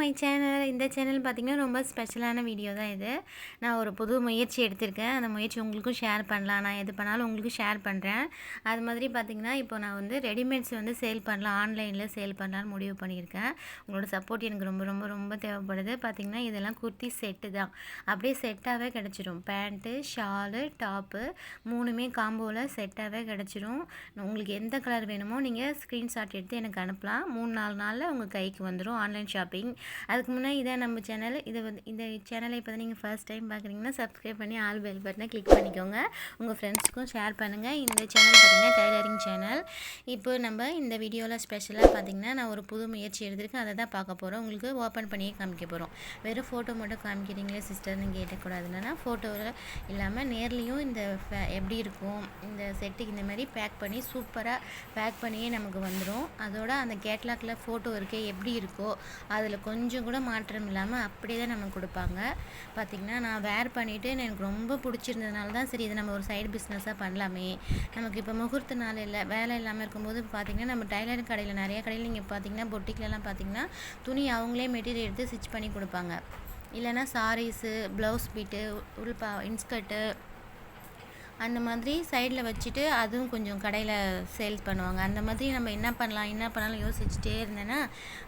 My channel. இந்த channel பார்த்திங்கன்னா ரொம்ப ஸ்பெஷலான வீடியோ தான் இது. நான் ஒரு புது முயற்சி எடுத்திருக்கேன். அந்த முயற்சி உங்களுக்கும் ஷேர் பண்ணலாம். நான் எது பண்ணாலும் உங்களுக்கு ஷேர் பண்ணுறேன். அது மாதிரி பார்த்திங்கன்னா இப்போ நான் வந்து ரெடிமேட்ஸ் வந்து சேல் பண்ணலாம், ஆன்லைனில் சேல் பண்ணலான்னு முடிவு பண்ணியிருக்கேன். உங்களோட சப்போர்ட் எனக்கு ரொம்ப ரொம்ப ரொம்ப தேவைப்படுது. பார்த்திங்கன்னா இதெல்லாம் குர்த்தி செட்டு தான். அப்படியே செட்டாகவே கிடச்சிரும். பேண்ட்டு, ஷாலு, டாப்பு 3மே காம்போவில் செட்டாகவே கிடச்சிரும். உங்களுக்கு எந்த கலர் வேணுமோ நீங்கள் ஸ்க்ரீன்ஷாட் எடுத்து எனக்கு அனுப்பலாம். 3-4 நாளில் உங்கள் கைக்கு வந்துடும். Online shopping. அதுக்கு முன்னாடி இதான் நம்ம சேனல். இந்த சேனலை இப்போ தான் நீங்கள் ஃபர்ஸ்ட் டைம் பார்க்குறீங்கன்னா சப்ஸ்கிரைப் பண்ணி ஆல் பெல் பட்டனை கிளிக் பண்ணிக்கோங்க. உங்கள் ஃப்ரெண்ட்ஸுக்கும் ஷேர் பண்ணுங்கள். இந்த சேனல் பார்த்திங்கன்னா டைலரிங் சேனல். இப்போ நம்ம இந்த வீடியோவில் ஸ்பெஷலாக பார்த்திங்கன்னா நான் ஒரு புது முயற்சி எடுத்திருக்கேன். அதை தான் பார்க்க போகிறோம். உங்களுக்கு ஓப்பன் பண்ணியே காமிக்க போகிறோம். வெறும் ஃபோட்டோ மட்டும் காமிக்கிறீங்களே சிஸ்டர்னு கேட்டக்கூடாதுன்னா ஃபோட்டோவில் இல்லாமல் நேர்லேயும் இந்த எப்படி இருக்கும் இந்த செட்டுக்கு இந்த மாதிரி பேக் பண்ணி சூப்பராக பேக் பண்ணியே நமக்கு வந்துடும். அதோட அந்த கேட்லாகில் ஃபோட்டோ இருக்கே எப்படி இருக்கோ அதில் கொஞ்சம் கூட மாற்றம் இல்லாமல் அப்படியே தான் நமக்கு கொடுப்பாங்க. பார்த்திங்கன்னா நான் வேர் பண்ணிவிட்டு எனக்கு ரொம்ப பிடிச்சிருந்ததுனால தான் சரி இதை நம்ம ஒரு சைடு பிஸ்னஸாக பண்ணலாமே. நமக்கு இப்போ முகூர்த்த நாள் இல்லை, வேலை இல்லாமல் இருக்கும்போது பார்த்திங்கன்னா நம்ம டைலரிங் கடையில் நிறைய கடையில் நீங்கள் பார்த்திங்கன்னா பொட்டிக்லலாம் பார்த்திங்கன்னா துணி அவங்களே மெட்டீரியல் எடுத்து ஸ்டிச் பண்ணி கொடுப்பாங்க. இல்லைனா சாரீஸு, ப்ளவுஸ் பீட்டு, உள்பா இன்ஸ்கர்ட்டு அந்த மாதிரி சைடில் வச்சுட்டு அதுவும் கொஞ்சம் கடையில் சேல்ஸ் பண்ணுவாங்க. அந்த மாதிரி நம்ம என்ன பண்ணாலும் யோசிச்சுட்டே இருந்தேன்னா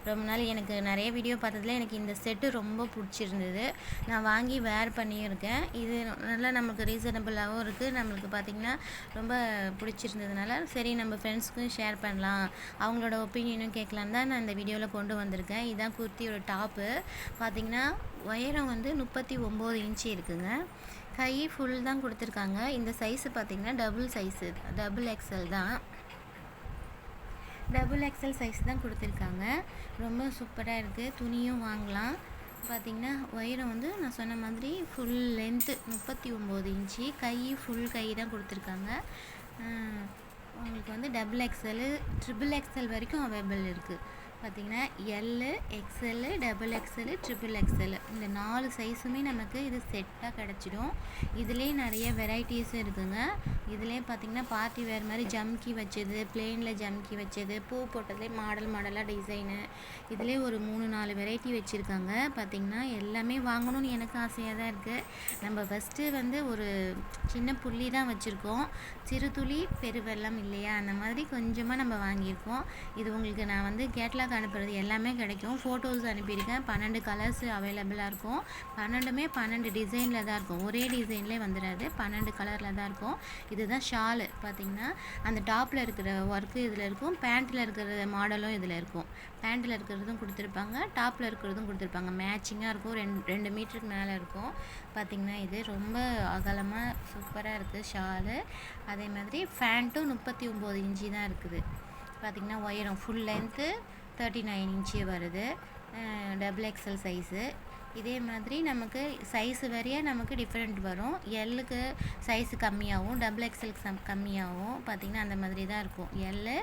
ரொம்ப நாள் எனக்கு நிறைய வீடியோ பார்த்ததுல எனக்கு இந்த செட்டு ரொம்ப பிடிச்சிருந்தது. நான் வாங்கி வேர் பண்ணியும் இருக்கேன். இது நல்லா நமக்கு ரீசனபிளாகவும் இருக்குது. நம்மளுக்கு பார்த்திங்கன்னா ரொம்ப பிடிச்சிருந்ததுனால சரி நம்ம ஃப்ரெண்ட்ஸுக்கும் ஷேர் பண்ணலாம், அவங்களோட ஒப்பீனியனும் கேட்கலான்னு தான் நான் இந்த வீடியோவில் கொண்டு வந்திருக்கேன். இதுதான் குர்த்தியோட டாப்பு. பார்த்திங்கன்னா உயரம் வந்து 39 இன்ச்சு இருக்குங்க. கை ஃபுல் தான் கொடுத்துருக்காங்க. இந்த சைஸு பார்த்திங்கன்னா டபுள் எக்ஸல் தான். டபுள் எக்ஸல் சைஸ் தான் கொடுத்துருக்காங்க. ரொம்ப சூப்பராக இருக்குது. துணியும் வாங்கலாம். பார்த்திங்கன்னா உயரம் வந்து நான் சொன்ன மாதிரி ஃபுல் லென்த்து 39 இன்ச்சு. ஃபுல் கை தான் கொடுத்துருக்காங்க. உங்களுக்கு வந்து டபுள் எக்ஸல், ட்ரிபிள் எக்ஸல் வரைக்கும் அவைலபிள் இருக்குது. பார்த்திங்கன்னா L, XL, double XL, triple XL இந்த 4 சைஸுமே நமக்கு இது செட்டாக கிடச்சிடும். இதுலேயே நிறைய வெரைட்டிஸும் இருக்குதுங்க. இதுலேயே பார்த்திங்கன்னா பார்ட்டி வேர் மாதிரி ஜம்கி வச்சது, பிளெயினில் ஜம்கி வச்சது, பூ போட்டதுலேயே மாடலாக டிசைனு, இதுலேயே ஒரு 3-4 வெரைட்டி வச்சுருக்காங்க. பார்த்திங்கன்னா எல்லாமே வாங்கணும்னு எனக்கு ஆசையாக தான் இருக்குது. நம்ம ஃபஸ்ட்டு வந்து ஒரு சின்ன புள்ளி தான் வச்சுருக்கோம். சிறு துளி பெருவெள்ளம் இல்லையா, அந்த மாதிரி கொஞ்சமாக நம்ம வாங்கியிருக்கோம். இது உங்களுக்கு நான் வந்து கேட்லாக் அனுப்புறது எல்லாமே கிடைக்கும். ஃபோட்டோஸ் அனுப்பியிருக்கேன். 12 கலர்ஸ் அவைலபிளாக இருக்கும். 12மே 12 டிசைனில் தான் இருக்கும். ஒரே டிசைன்லேயே வந்துடாது, 12 கலரில் தான் இருக்கும். இதுதான் ஷாலு. பார்த்திங்கன்னா அந்த டாப்பில் இருக்கிற ஒர்க்கு இதில் இருக்கும், பேண்ட்டில் இருக்கிற மாடலும் இதில் இருக்கும். பேண்ட்டில் இருக்கிறதும் கொடுத்துருப்பாங்க, டாப்பில் இருக்கிறதும் கொடுத்துருப்பாங்க. மேட்சிங்காக இருக்கும். 2 மீட்டருக்கு மேலே இருக்கும். பார்த்திங்கன்னா இது ரொம்ப அகலமாக சூப்பராக இருக்குது ஷாலு. அதே மாதிரி ஃபேண்ட்டும் 39 இன்ச்சு தான் இருக்குது. பார்த்திங்கன்னா உயரம் ஃபுல் லென்த்து 39 இன்ச்சு வருது. Double XL size. இதே மாதிரி நமக்கு சைஸு வரையாக நமக்கு டிஃப்ரெண்ட் வரும். எல்லுக்கு சைஸு கம்மியாகவும் டபுள் எக்ஸலுக்கு கம்மியாகவும் பார்த்திங்கன்னா அந்த மாதிரி தான் இருக்கும். L,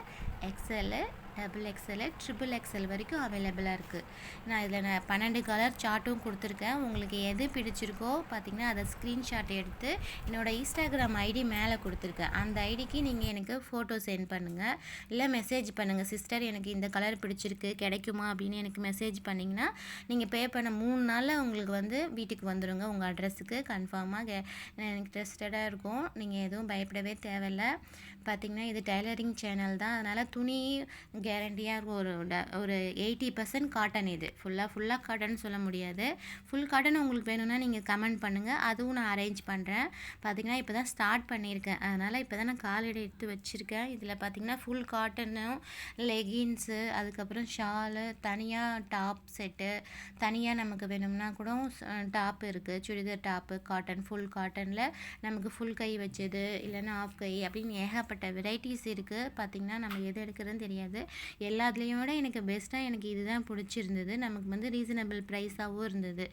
XL, double XL, triple XL வரைக்கும் அவைலபிளாக இருக்குது. நான் இதில் 12 கலர் சார்ட்டும் கொடுத்துருக்கேன். உங்களுக்கு எது பிடிச்சிருக்கோ பார்த்திங்கன்னா அதை ஸ்க்ரீன்ஷாட் எடுத்து என்னோடய இன்ஸ்டாகிராம் ஐடி மேலே கொடுத்துருக்கேன். அந்த ஐடிக்கு நீங்கள் எனக்கு ஃபோட்டோ சென்ட் பண்ணுங்கள், இல்லை மெசேஜ் பண்ணுங்கள். சிஸ்டர் எனக்கு இந்த கலர் பிடிச்சிருக்கு, கிடைக்குமா அப்படின்னு எனக்கு மெசேஜ் பண்ணிங்கன்னா நீங்கள் பே பண்ண 3 நாளில் உங்களுக்கு வந்து வீட்டுக்கு வந்துடுங்க. உங்கள் அட்ரஸுக்கு கன்ஃபார்மாக எனக்கு ட்ரஸ்டடாக இருக்கும். நீங்கள் எதுவும் பயப்படவே தேவையில்லை. பார்த்திங்கன்னா இது டைலரிங் சேனல் தான், அதனால் துணி கேரண்டியாக இருக்கும். ஒரு 80% காட்டன். இது ஃபுல்லாக காட்டன் சொல்ல முடியாது. ஃபுல் காட்டன் உங்களுக்கு வேணும்னா நீங்கள் கமெண்ட் பண்ணுங்கள், அதுவும் நான் அரேஞ்ச் பண்ணுறேன். பார்த்திங்கன்னா இப்போ தான் ஸ்டார்ட் பண்ணியிருக்கேன், அதனால் இப்போ தான் நான் காலடி எடுத்து வச்சுருக்கேன். இதில் பார்த்திங்கன்னா ஃபுல் காட்டனும் லெகின்ஸு, அதுக்கப்புறம் ஷாலு, தனியாக டாப் செட்டு, தனியாக நமக்கு வேணும்னா கூட டாப் இருக்குது. சுடிதார் டாப்பு காட்டன், ஃபுல் காட்டனில் நமக்கு ஃபுல் கை வச்சது, இல்லைன்னா ஆஃப் கை அப்படின்னு ஏகப்பட்ட வெரைட்டிஸ் இருக்குது. பார்த்திங்கன்னா நம்ம எது எடுக்கிறதுன்னு தெரியாது. எல்லாத்துலேயும் விட எனக்கு பெஸ்ட்டாக எனக்கு இதுதான் பிடிச்சிருந்தது. நமக்கு வந்து ரீசனபிள் ப்ரைஸாகவும் இருந்தது.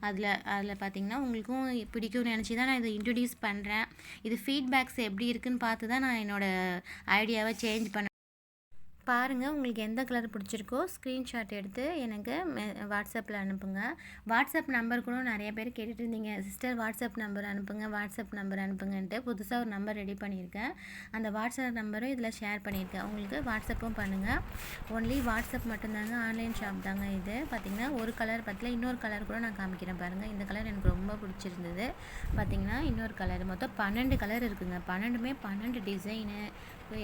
அதில் பார்த்திங்கன்னா உங்களுக்கும் பிடிக்கும்னு நினச்சி தான் நான் இதை இன்ட்ரடியூஸ் பண்ணுறேன். இது ஃபீட்பேக்ஸ் எப்படி இருக்குதுன்னு பார்த்து தான் நான் என்னோடய ஐடியாவை சேஞ்ச் பண்ண பாருங்கள், உங்களுக்கு எந்த கலர் பிடிச்சிருக்கோ ஸ்க்ரீன்ஷாட் எடுத்து எனக்கு வாட்ஸ்அப்பில் அனுப்புங்க. வாட்ஸ்அப் நம்பர் கூட நிறைய பேர் கேட்டுட்டு இருந்தீங்க, சிஸ்டர் வாட்ஸ்அப் நம்பர் அனுப்புங்க, வாட்ஸ்அப் நம்பர் அனுப்புங்கன்ட்டு. புதுசாக ஒரு நம்பர் ரெடி பண்ணியிருக்கேன். அந்த வாட்ஸ்அப் நம்பரும் இதில் ஷேர் பண்ணியிருக்கேன். உங்களுக்கு வாட்ஸ்அப்பும் பண்ணுங்கள். ஒன்லி வாட்ஸ்அப் மட்டும்தாங்க, ஆன்லைன் ஷாப் தாங்க இது. பார்த்திங்கன்னா ஒரு கலர் பற்றில இன்னொரு கலர் கூட நான் காமிக்கிறேன் பாருங்கள். இந்த கலர் எனக்கு ரொம்ப பிடிச்சிருந்தது. பார்த்திங்கன்னா இன்னொரு கலர், மொத்தம் 12 கலர் இருக்குதுங்க. 12மே 12 டிசைனு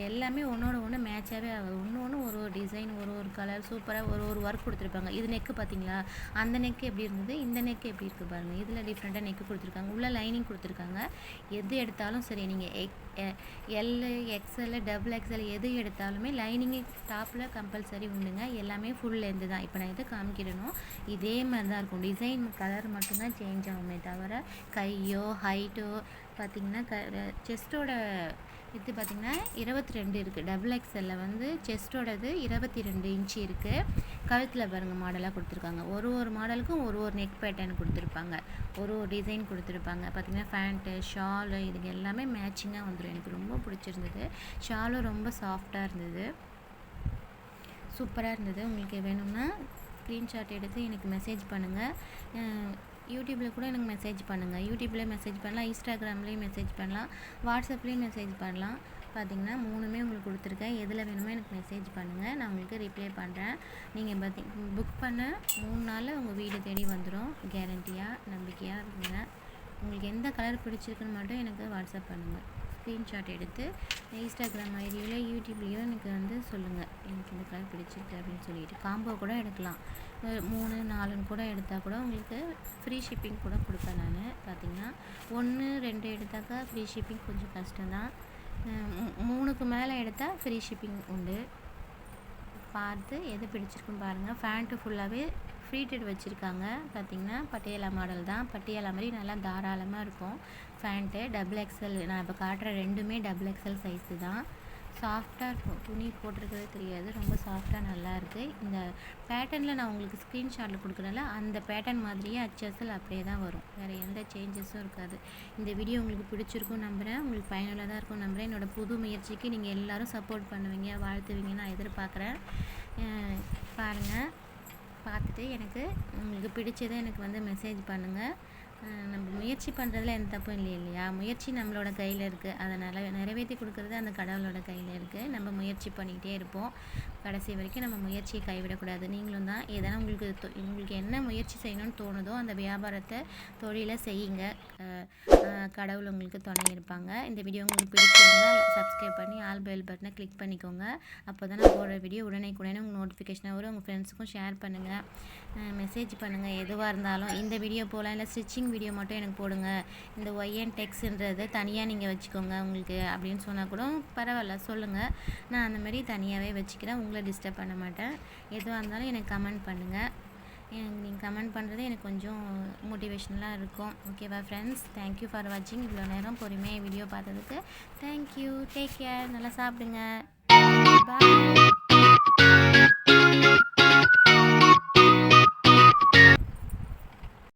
எல்லாமே ஒன்றோட ஒன்று மேட்சாகவே ஆகுது. ஒன்று ஒரு டிசைன், ஒரு கலர் சூப்பராக ஒரு ஒர்க் கொடுத்துருப்பாங்க. இது நெக்கு பார்த்தீங்களா, அந்த நெக்கு எப்படி இருந்தது, இந்த நெக்கு எப்படி இருக்குது பாருங்கள். இதில் டிஃப்ரெண்ட்டாக நெக்கு கொடுத்துருக்காங்க, உள்ள லைனிங் கொடுத்துருக்காங்க. எது எடுத்தாலும் சரி, நீங்கள் எல்லு எக்ஸ்எல் டபுள் எக்ஸ்எல் எது எடுத்தாலுமே லைனிங்கு டாப்பில் கம்பல்சரி உண்டுங்க. எல்லாமே ஃபுல் லென்த்து தான். இப்போ நான் எது காமிக்கிறேனோ இதே மாதிரி தான் இருக்கும். டிசைன் கலர் மட்டும்தான் சேஞ்ச் ஆகுமே தவிர கையோ ஹைட்டோ பார்த்திங்கன்னா செஸ்ட்டோட இது பார்த்திங்கன்னா 22 இருக்குது. டபுள் எக்ஸ்எல்லில் வந்து செஸ்ட்டோடது 22 இன்ச்சு இருக்குது. கழுத்தில் பாருங்கள் மாடலாக கொடுத்துருக்காங்க. ஒரு மாடலுக்கும் ஒரு நெக் பேட்டர்ன் கொடுத்துருப்பாங்க, ஒரு டிசைன் கொடுத்துருப்பாங்க. பார்த்திங்கன்னா ஃபேண்ட்டு ஷாலு இதுக்கு எல்லாமே மேட்சிங்காக வந்துடும். எனக்கு ரொம்ப பிடிச்சிருந்தது. ஷாலும் ரொம்ப சாஃப்டாக இருந்தது, சூப்பராக இருந்தது. உங்களுக்கு வேணும்னா ஸ்க்ரீன்ஷாட் எடுத்து எனக்கு மெசேஜ் பண்ணுங்கள். யூடியூப்பில் கூட எனக்கு மெசேஜ் பண்ணுங்கள். யூடியூப்லேயும் மெசேஜ் பண்ணலாம், இன்ஸ்டாகிராம்லேயும் மெசேஜ் பண்ணலாம், வாட்ஸ்அப்லேயும் மெசேஜ் பண்ணலாம். பார்த்திங்கன்னா 3மே உங்களுக்கு கொடுத்துருக்கேன். எதில் வேணுமோ எனக்கு மெசேஜ் பண்ணுங்கள், நான் உங்களுக்கு ரிப்ளை பண்ணுறேன். நீங்கள் புக் பண்ண 3 நாளில் உங்கள் வீடு தேடி வந்துடும். கேரண்டியாக நம்பிக்கையாக இருக்குங்க. உங்களுக்கு எந்த கலர் பிடிச்சிருக்குன்னு மட்டும் எனக்கு வாட்ஸ்அப் பண்ணுங்கள். ஸ்க்ரீன்ஷாட் எடுத்து இன்ஸ்டாகிராம் ஐடியிலோ யூடியூப்லேயோ எனக்கு வந்து சொல்லுங்கள், எனக்கு இந்த கலர் பிடிச்சிருக்கு அப்படின்னு சொல்லிட்டு. காம்போ கூட எடுக்கலாம், 3 4 கூட எடுத்தால் கூட உங்களுக்கு ஃப்ரீ ஷிப்பிங் கூட கொடுப்பேன் நான். பார்த்திங்கன்னா 1 2 எடுத்தாக்கா ஃப்ரீ ஷிப்பிங் கொஞ்சம் கஷ்டம்தான். 3க்கு மேலே எடுத்தால் ஃப்ரீ ஷிப்பிங் உண்டு. பார்த்து எது பிடிச்சிருக்குன்னு பாருங்கள். ஃபேண்ட்டு ஃபுல்லாகவே ஃப்ளீட்டட் வச்சுருக்காங்க. பார்த்திங்கன்னா பட்டியாலா மாடல் தான். பட்டியாலா மாதிரி நல்லா தாராளமாக இருக்கும் ஃபேண்ட்டு. டபுள் எக்ஸ்எல் நான் இப்போ காட்டுற 2மே டபுள் எக்ஸ்எல் சைஸு தான். சாஃப்டாக இருக்கும், துணி போட்டிருக்கவே தெரியாது, ரொம்ப சாஃப்டாக நல்லாயிருக்கு. இந்த பேட்டர்னில் நான் உங்களுக்கு ஸ்க்ரீன்ஷாட்டில் கொடுக்குறேன்ல, அந்த பேட்டர்ன் மாதிரியே அச்சசல் அப்படியே தான் வரும், வேறு எந்த சேஞ்சஸும் இருக்காது. இந்த வீடியோ உங்களுக்கு பிடிச்சிருக்கும் நம்புகிறேன், உங்களுக்கு ஃபைனலாக இருக்கும் நம்புகிறேன். என்னோடய புது முயற்சிக்கு நீங்கள் எல்லோரும் சப்போர்ட் பண்ணுவீங்க, வாழ்த்துவீங்க நான் எதிர்பார்க்குறேன். பாருங்கள், பார்த்துட்டு எனக்கு உங்களுக்கு பிடிச்சதை எனக்கு வந்து மெசேஜ் பண்ணுங்கள். நம்ம முயற்சி பண்ணுறதுல எந்த தப்பும் இல்லையா, முயற்சி நம்மளோட கையில் இருக்குது. அதனால் நிறைவேற்றி கொடுக்குறது அந்த கடவுளோட கையில் இருக்குது. நம்ம முயற்சி பண்ணிக்கிட்டே இருப்போம், கடைசி வரைக்கும் நம்ம முயற்சியை கைவிடக்கூடாது. நீங்களும் தான் எதனா உங்களுக்கு என்ன முயற்சி செய்யணும்னு தோணுதோ அந்த வியாபாரத்தை தொழிலை செய்யுங்க. கடவுள் உங்களுக்கு துணை இருப்பாங்க. இந்த வீடியோ உங்களுக்கு பிடிச்சிருந்தால் சப்ஸ்கிரைப் பண்ணி ஆல் பெல் பட்டனை கிளிக் பண்ணிக்கோங்க. அப்போ தான் நான் போடுற வீடியோ உடனே உங்களுக்கு நோட்டிஃபிகேஷனாக வரும். உங்கள் ஃப்ரெண்ட்ஸுக்கும் ஷேர் பண்ணுங்கள், மெசேஜ் பண்ணுங்கள். எதுவாக இருந்தாலும் இந்த வீடியோ போகலாம், இல்லை ஸ்டிச்சிங் வீடியோ மட்டும் எனக்கு போடுங்க, இந்த ஒய்என் டெக்ஸ்ன்றது தனியாக நீங்கள் வச்சுக்கோங்க உங்களுக்கு அப்படின்னு சொன்னால் கூட பரவாயில்ல, சொல்லுங்கள். நான் அந்த மாதிரி தனியாகவே வச்சுக்கிறேன், உங்களை டிஸ்டர்ப் பண்ண மாட்டேன். எதுவாக இருந்தாலும் எனக்கு கமெண்ட் பண்ணுங்கள். நீங்கள் கமெண்ட் பண்ணுறது எனக்கு கொஞ்சம் மோட்டிவேஷனலாக இருக்கும். ஓகேவா ஃப்ரெண்ட்ஸ், தேங்க்யூ ஃபார் வாட்சிங். இவ்வளோ நேரம் பொறுமையாக வீடியோ பார்த்ததுக்கு தேங்க்யூ. டேக் கேர், நல்லா சாப்பிடுங்க. பாய்.